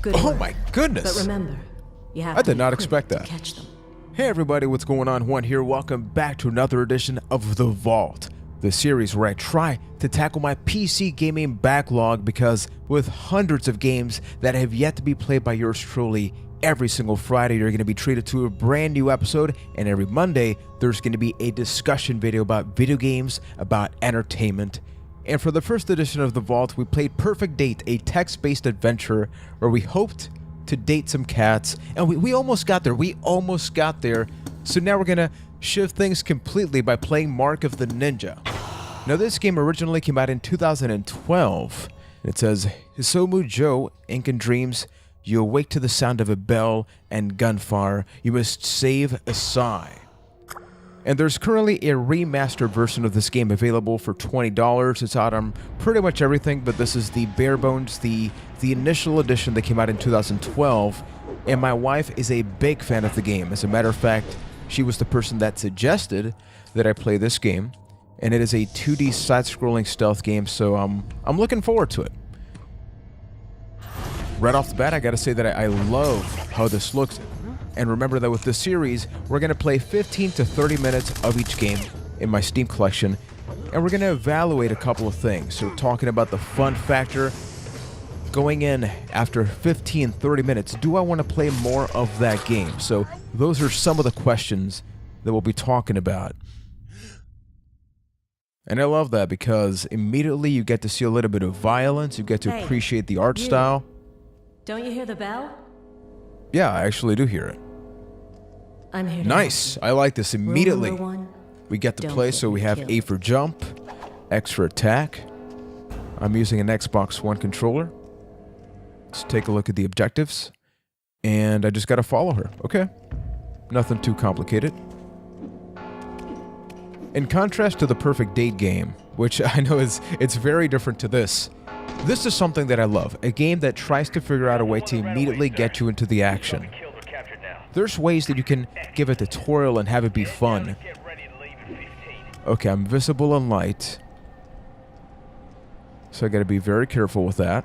Good Oh work. my goodness! But remember, you have I to did be not quick expect to that. catch them. Hey everybody, what's going on? Juan here. Welcome back to another edition of The Vault, the series where I try to tackle my PC gaming backlog, because with hundreds of games that have yet to be played by yours truly, every single Friday you're going to be treated to a brand new episode, and every Monday there's going to be a discussion video about video games, about entertainment. And for the first edition of The Vault, we played Perfect Date, a text-based adventure where we hoped to date some cats, and we almost got there. So now we're gonna shift things completely by playing Mark of the Ninja. Now this game originally came out in 2012. It says, Hisomu Joe, Incan Dreams, you awake to the sound of a bell and gunfire. You must save Asai. And there's currently a remastered version of this game available for $20. It's out on pretty much everything, but this is the bare bones, the initial edition that came out in 2012. And my wife is a big fan of the game. As a matter of fact, she was the person that suggested that I play this game. And it is a 2D side-scrolling stealth game, so I'm looking forward to it. Right off the bat, I gotta say that I love how this looks. And remember that with this series, we're going to play 15 to 30 minutes of each game in my Steam collection, and we're going to evaluate a couple of things. So we're talking about the fun factor. Going in after 15, 30 minutes, do I want to play more of that game? So those are some of the questions that we'll be talking about. And I love that because immediately you get to see a little bit of violence, you get to appreciate the art style. Don't you hear the bell? Yeah, I actually do hear it. I'm here to Nice. I like this. Immediately Rule number 1, we get to don't play, get so we me have killed. A for jump, X for attack. I'm using an Xbox One controller. Let's take a look at the objectives. And I just gotta follow her. Okay. Nothing too complicated. In contrast to the Perfect Date game, which I know it's very different to this, this is something that I love. A game that tries to figure out a way to immediately get you into the action. There's ways that you can give a tutorial and have it be fun. Okay, I'm visible in light, so I gotta be very careful with that.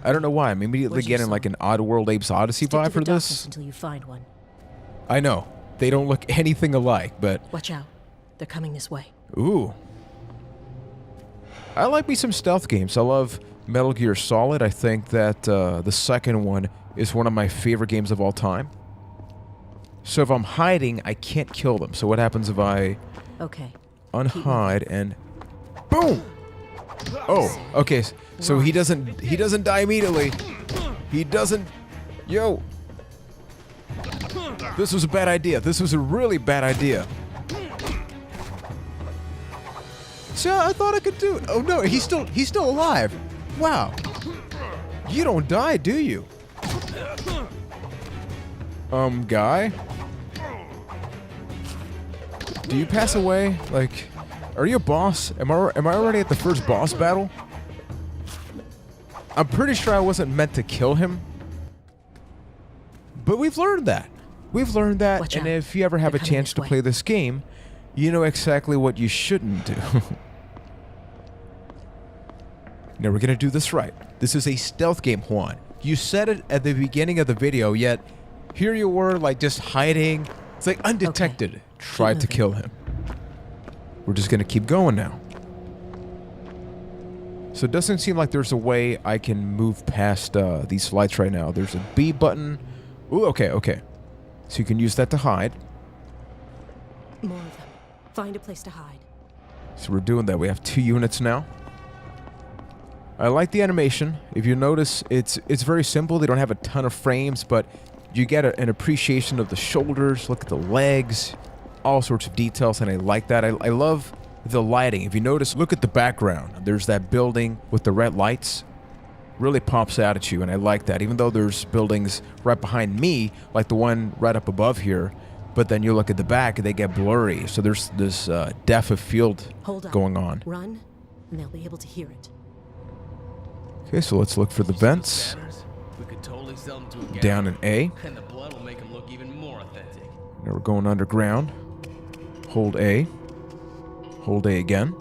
I don't know why, I'm immediately getting like an Oddworld Apes Odyssey vibe for this. Until you find one. I know, they don't look anything alike, but... Watch out. They're coming this way. Ooh. I like me some stealth games. I love Metal Gear Solid. I think that the second one is one of my favorite games of all time. So if I'm hiding, I can't kill them. So what happens if I unhide and boom? Oh, okay. So he doesn't die immediately. He doesn't. Yo. This was a bad idea. This was a really bad idea. So I thought I could do it. Oh no, he's still alive. Wow. You don't die, do you? Guy? Do you pass away? Like, are you a boss? Am I already at the first boss battle? I'm pretty sure I wasn't meant to kill him. But we've learned that. Watch And out. if you ever have a They're coming chance this to way. play this game, you know exactly what you shouldn't do. Now we're gonna do this right. This is a stealth game, Juan. You said it at the beginning of the video, yet here you were, like, just hiding. It's like undetected. Okay. Tried to kill him. We're just gonna keep going now. So it doesn't seem like there's a way I can move past these lights right now. There's a B button. Ooh, okay. So you can use that to hide. More of them. Find a place to hide. So we're doing that. We have 2 units now. I like the animation. If you notice, it's very simple. They don't have a ton of frames, but you get an appreciation of the shoulders. Look at the legs. All sorts of details, and I like that. I love the lighting. If you notice, look at the background. There's that building with the red lights. Really pops out at you, and I like that. Even though there's buildings right behind me, like the one right up above here, but then you look at the back, they get blurry. So there's this depth of field going on. Run, and they'll be able to hear it. Okay, so let's look for the vents. We could totally sell them to a gallery, Down in A. and the blood will make them look even more authentic. Now we're going underground. Hold A. Hold A again.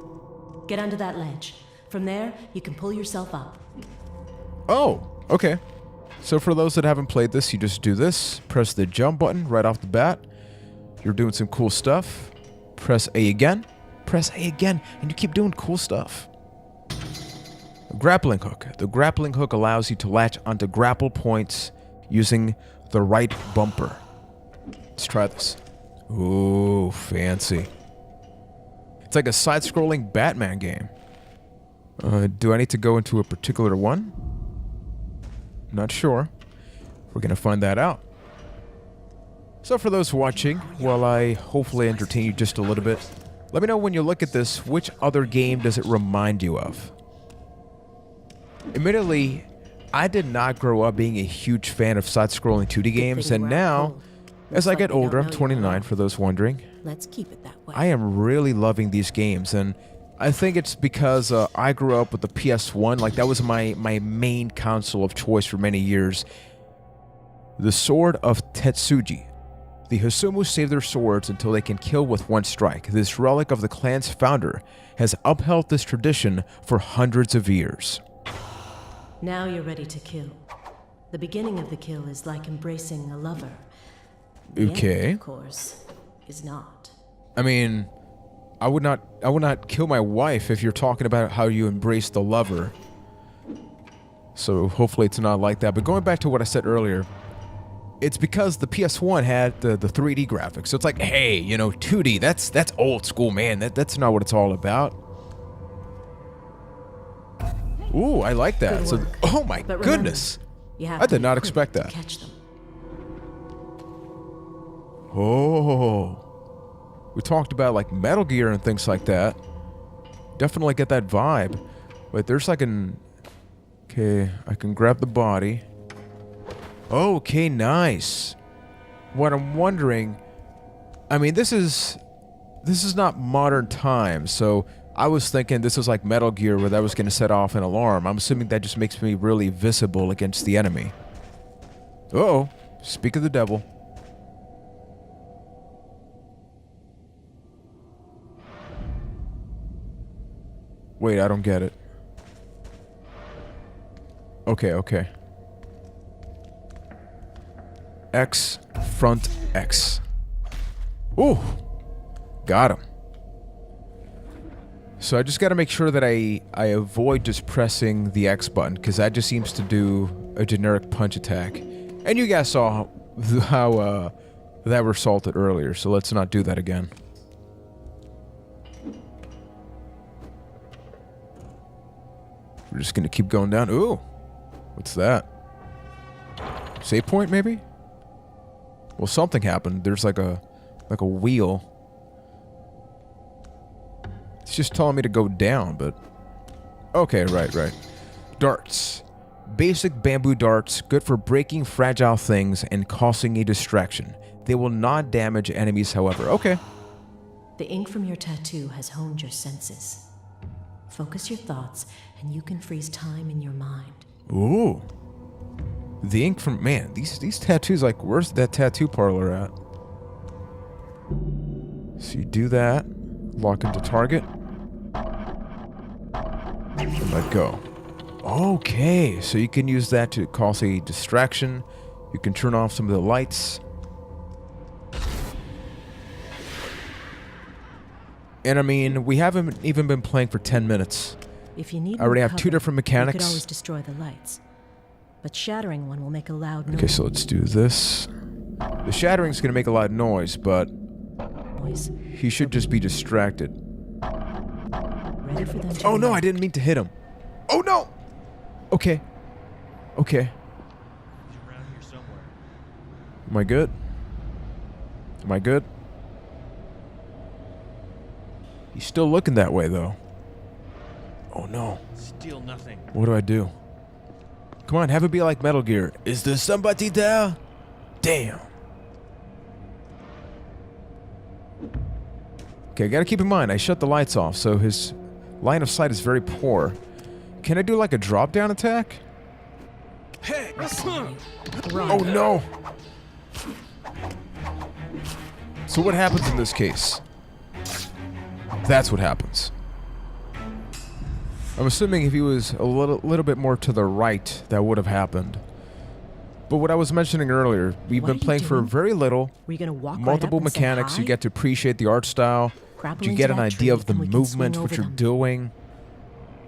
Get under that ledge. From there, you can pull yourself up. Oh, okay. So for those that haven't played this, you just do this. Press the jump button right off the bat. You're doing some cool stuff. Press A again. Press A again. And you keep doing cool stuff. Grappling hook. The grappling hook allows you to latch onto grapple points using the right bumper. Let's try this. Ooh, fancy. It's like a side-scrolling Batman game. Do I need to go into a particular one? Not sure. We're gonna find that out. So for those watching, while I hopefully entertain you just a little bit, let me know when you look at this, which other game does it remind you of? Admittedly, I did not grow up being a huge fan of side-scrolling 2D games, and now, as I get older, I'm 29 for those wondering, Let's keep it that way. I am really loving these games, and I think it's because I grew up with the PS1. Like, that was my main console of choice for many years. The Sword of Tetsuji. The Hasumu save their swords until they can kill with one strike. This relic of the clan's founder has upheld this tradition for hundreds of years. Now you're ready to kill. The beginning of the kill is like embracing a lover. The end, Okay. of course, is not. I mean, I would not kill my wife if you're talking about how you embrace the lover. So hopefully it's not like that. But going back to what I said earlier, it's because the PS1 had the 3D graphics. So it's like, hey, you know, 2D, that's old school, man. That's not what it's all about. Ooh, I like that. Good So, work. oh my But remember, goodness. You have I to did be not quick expect to that. Catch them. Oh. We talked about like Metal Gear and things like that. Definitely get that vibe. Wait, there's like an... Okay, I can grab the body. Okay, nice. What I'm wondering... I mean, this is not modern times, so I was thinking this was like Metal Gear where that was going to set off an alarm. I'm assuming that just makes me really visible against the enemy. Uh-oh. Speak of the devil. Wait, I don't get it. Okay. X, front X. Ooh! Got him. So I just gotta make sure that I avoid just pressing the X button, because that just seems to do a generic punch attack. And you guys saw how that resulted earlier, so let's not do that again. We're just gonna keep going down. Ooh! What's that? Save point, maybe? Well, something happened. There's like a wheel. It's just telling me to go down, but... Okay, right. Darts. Basic bamboo darts, good for breaking fragile things and causing a distraction. They will not damage enemies, however. Okay. The ink from your tattoo has honed your senses. Focus your thoughts, and you can freeze time in your mind. Ooh. The ink from... Man, these tattoos, like, where's that tattoo parlor at? So you do that. Lock into target. And let go. Okay, so you can use that to cause a distraction. You can turn off some of the lights. And I mean, we haven't even been playing for 10 minutes. If you need I already more have two cover, different you mechanics. could always destroy the lights. But shattering one will make a loud Okay, so let's do this. The shattering's gonna make a lot of noise, but noise. he should just be distracted. Ready for them to Oh no, I react. didn't mean to hit him. Oh no! Okay. He's around here somewhere. Am I good? Am I good? He's still looking that way, though. Oh no. Steal nothing. What do I do? Come on, have it be like Metal Gear. Is there somebody there? Damn. Okay, I gotta keep in mind, I shut the lights off, so his line of sight is very poor. Can I do like a drop-down attack? Hey! Run. Oh no! So what happens in this case? That's what happens. I'm assuming if he was a little bit more to the right, that would have happened. But what I was mentioning earlier, we've What been are you playing for doing? very little, Were you gonna walk multiple right up and say mechanics. You hi? get to appreciate the art style. Grapple You into get an that idea tree of the and we can swing movement, what over you're them. doing.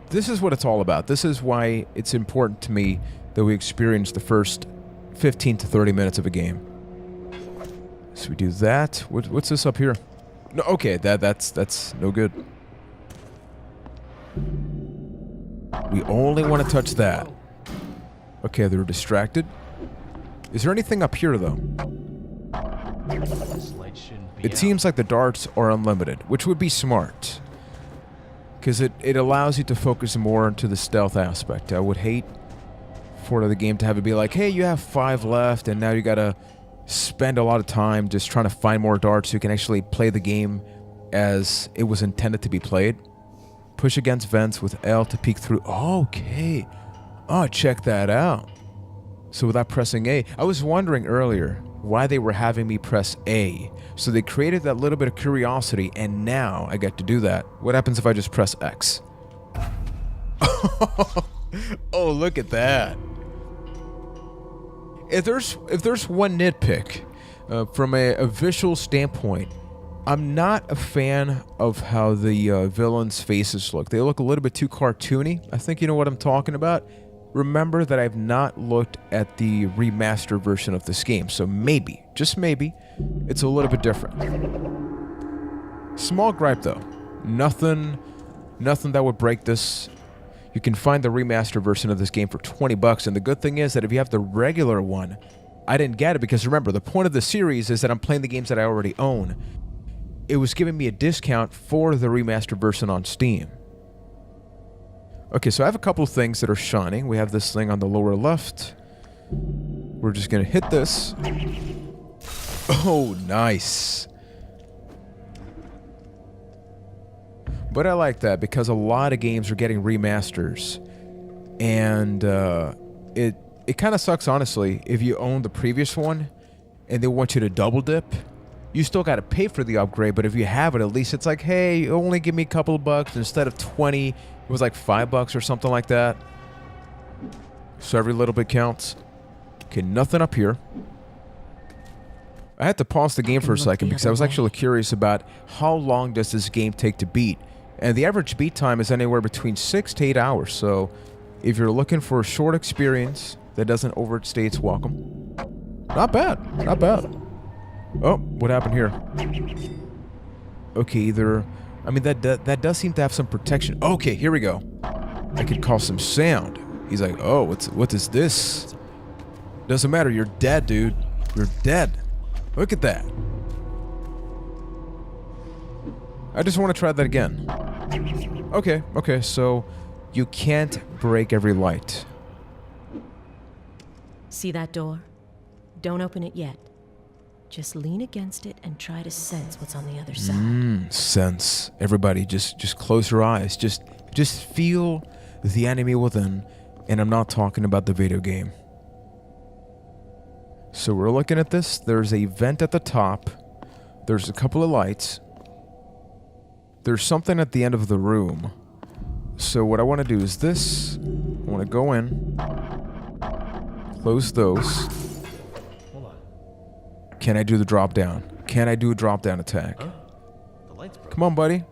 This is what it's all about. This is why it's important to me that we experience the first 15 to 30 minutes of a game. So we do that. What's this up here? No, okay, that's no good. We only want to touch that. Okay, they're distracted. Is there anything up here, though? This light shouldn't be It out. seems like the darts are unlimited, which would be smart. Because it allows you to focus more into the stealth aspect. I would hate for the game to have it be like, hey, you have 5 left, and now you gotta spend a lot of time just trying to find more darts so you can actually play the game as it was intended to be played. Push against vents with L to peek through. Okay. Oh, check that out. So without pressing A, I was wondering earlier why they were having me press A. So they created that little bit of curiosity, and now I get to do that. What happens if I just press X? Oh, look at that. If there's one nitpick from a visual standpoint, I'm not a fan of how the villains' faces look. They look a little bit too cartoony. I think you know what I'm talking about. Remember that I've not looked at the remastered version of this game, so maybe, just maybe, it's a little bit different. Small gripe though. Nothing that would break this. You can find the remastered version of this game for $20, and the good thing is that if you have the regular one, I didn't get it because remember, the point of the series is that I'm playing the games that I already own. It was giving me a discount for the remastered version on Steam. Okay, so I have a couple of things that are shining. We have this thing on the lower left. We're just gonna hit this. Oh, nice. But I like that because a lot of games are getting remasters. And it kind of sucks, honestly, if you own the previous one and they want you to double dip. You still got to pay for the upgrade, but if you have it, at least it's like, hey, only give me a couple of bucks instead of 20. It was like $5 or something like that. So every little bit counts. Okay, nothing up here. I had to pause the game for a Look second the because I other was way. actually curious about how long does this game take to beat. And the average beat time is anywhere between 6 to 8 hours. So if you're looking for a short experience that doesn't overstay its welcome, not bad, not bad. Oh, what happened here? Okay, either... I mean, that does seem to have some protection. Okay, here we go. I could cause some sound. He's like, oh, what is this? Doesn't matter, you're dead, dude. You're dead. Look at that. I just want to try that again. Okay, so you can't break every light. See that door? Don't open it yet. Just lean against it and try to sense what's on the other side. Sense. Everybody, just close your eyes. Just feel the enemy within. And I'm not talking about the video game. So we're looking at this. There's a vent at the top. There's a couple of lights. There's something at the end of the room. So what I want to do is this. I want to go in. Close those. Hold on. Can I do the drop down? Can I do a drop down attack? Huh? The light's broken. Come on, buddy.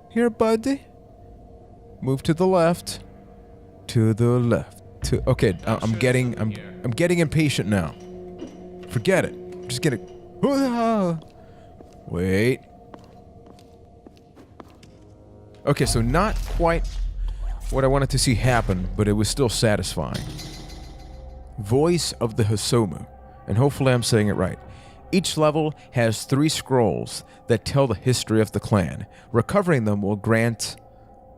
Here, buddy. Move to the left. To the left. Okay, I'm getting impatient now. Forget it. Just get it. Wait. Okay, so not quite what I wanted to see happen, but it was still satisfying. Voice of the Hisomu, and hopefully I'm saying it right. Each level has 3 scrolls that tell the history of the clan. Recovering them will grant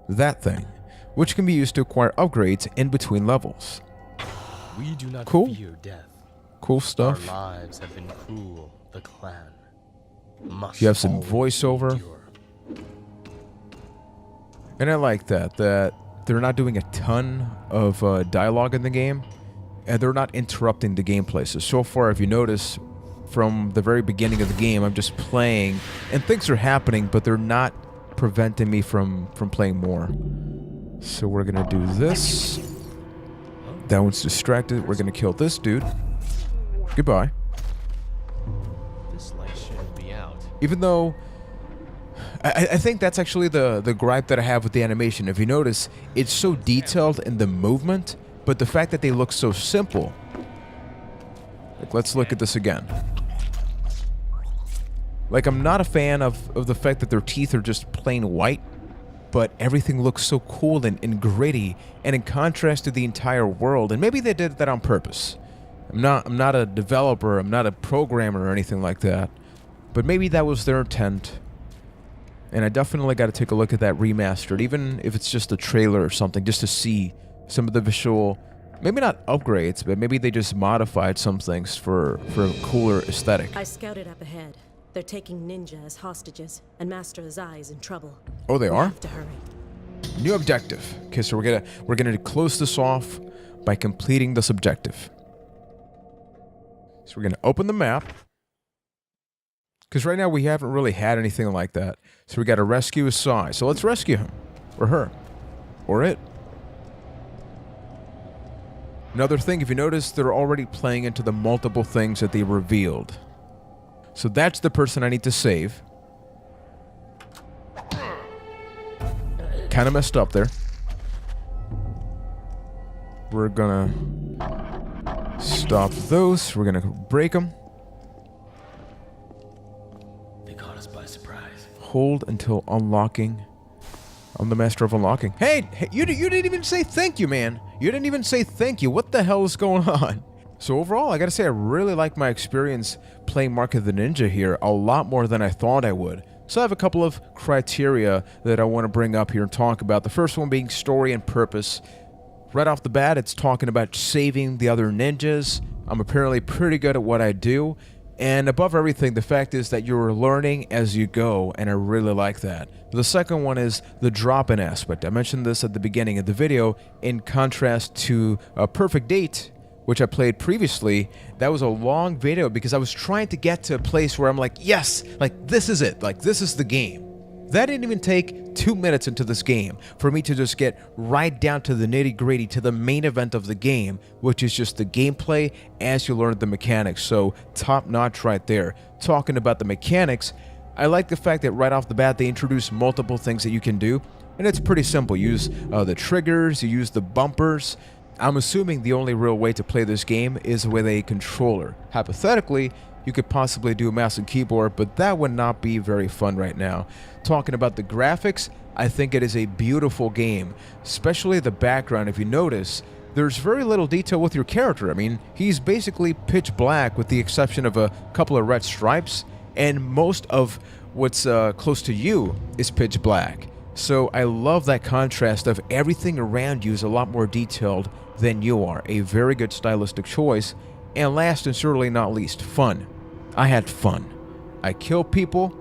that thing, which can be used to acquire upgrades in between levels. We do not Cool. fear death. Cool Our stuff. lives have been cruel. The clan must You have some always voiceover. endure. And I like that they're not doing a ton of dialogue in the game, and they're not interrupting the gameplay. So far, if you notice, from the very beginning of the game, I'm just playing, and things are happening, but they're not preventing me from playing more. So we're gonna do this. That one's distracted. We're gonna kill this dude. Goodbye. This light shouldn't be out. Even though I think that's actually the gripe that I have with the animation. If you notice, it's so detailed in the movement, but the fact that they look so simple. Like, let's look at this again. Like, I'm not a fan of the fact that their teeth are just plain white, but everything looks so cool and gritty, and in contrast to the entire world. And maybe they did that on purpose. I'm not a developer, I'm not a programmer or anything like that, but maybe that was their intent. And I definitely got to take a look at that remastered, even if it's just a trailer or something, just to see some of the visual, maybe not upgrades, but maybe they just modified some things for a cooler aesthetic. I scouted up ahead. They're taking Ninja as hostages, and Master Azai is in trouble. Oh, they We are? have to hurry. New objective. Okay, so we're gonna close this off by completing this objective. So we're gonna open the map. Because right now we haven't really had anything like that. So we got to rescue Asai. So let's rescue him. Or her. Or it. Another thing, if you notice, they're already playing into the multiple things that they revealed. So that's the person I need to save. Kind of messed up there. We're gonna stop those. We're gonna break them. Hold until unlocking. I'm the master of unlocking. Hey, you didn't even say thank you, man. You didn't even say thank you. What the hell is going on? So overall, I gotta say I really like my experience playing Mark of the Ninja here a lot more than I thought I would. So I have a couple of criteria that I want to bring up here and talk about. The first one being story and purpose. Right off the bat, it's talking about saving the other ninjas. I'm apparently pretty good at what I do. And above everything, the fact is that you're learning as you go, and I really like that. The second one is the drop-in aspect. I mentioned this at the beginning of the video. In contrast to a Perfect Date, which I played previously, that was a long video because I was trying to get to a place where I'm like, yes, like this is it, like this is the game. That didn't even take 2 minutes into this game for me to just get right down to the nitty-gritty, to the main event of the game, which is just the gameplay as you learn the mechanics. So top-notch right there. Talking about the mechanics, I like the fact that right off the bat they introduce multiple things that you can do, and it's pretty simple. You use the triggers, you use the bumpers. I'm assuming the only real way to play this game is with a controller. Hypothetically, you could possibly do a mouse and keyboard, but that would not be very fun right now. Talking about the graphics, I think it is a beautiful game, especially the background. If you notice, there's very little detail with your character. I mean, he's basically pitch black with the exception of a couple of red stripes, and most of what's close to you is pitch black. So I love that contrast of everything around you is a lot more detailed than you are. A very good stylistic choice. And last and certainly not least, fun. I had fun. I killed people.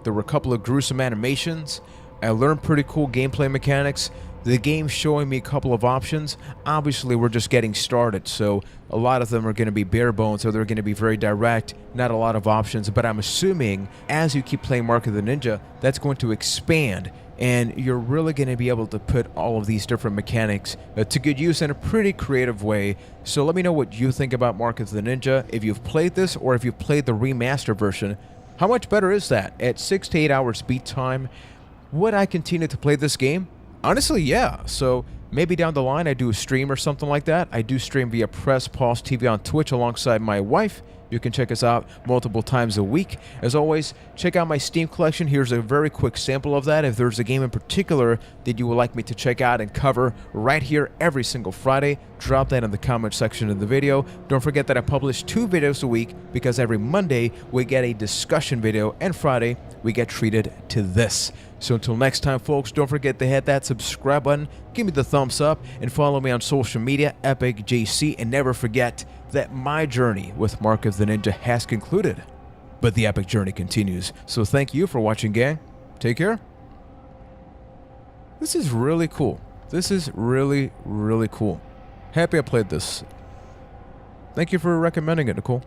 There were a couple of gruesome animations. I learned pretty cool gameplay mechanics. The game's showing me a couple of options. Obviously, we're just getting started, so a lot of them are going to be bare bones, or they're going to be very direct, not a lot of options. But I'm assuming, as you keep playing Mark of the Ninja, that's going to expand, and you're really going to be able to put all of these different mechanics to good use in a pretty creative way. So let me know what you think about Mark of the Ninja, if you've played this, or if you've played the remaster version. How much better is that? At 6 to 8 hours speed time, would I continue to play this game? Honestly, yeah. So maybe down the line I do a stream or something like that. I do stream via Press Pause TV on Twitch alongside my wife. You can check us out multiple times a week. As always, check out my Steam collection. Here's a very quick sample of that. If there's a game in particular that you would like me to check out and cover right here every single Friday, drop that in the comment section of the video. Don't forget that I publish 2 videos a week because every Monday we get a discussion video and Friday we get treated to this. So until next time, folks, don't forget to hit that subscribe button, give me the thumbs up, and follow me on social media, EpicJC, and never forget that my journey with Mark of the Ninja has concluded, but the epic journey continues. So thank you for watching, gang. Take care. This is really cool. This is really, really cool. Happy I played this. Thank you for recommending it, Nicole.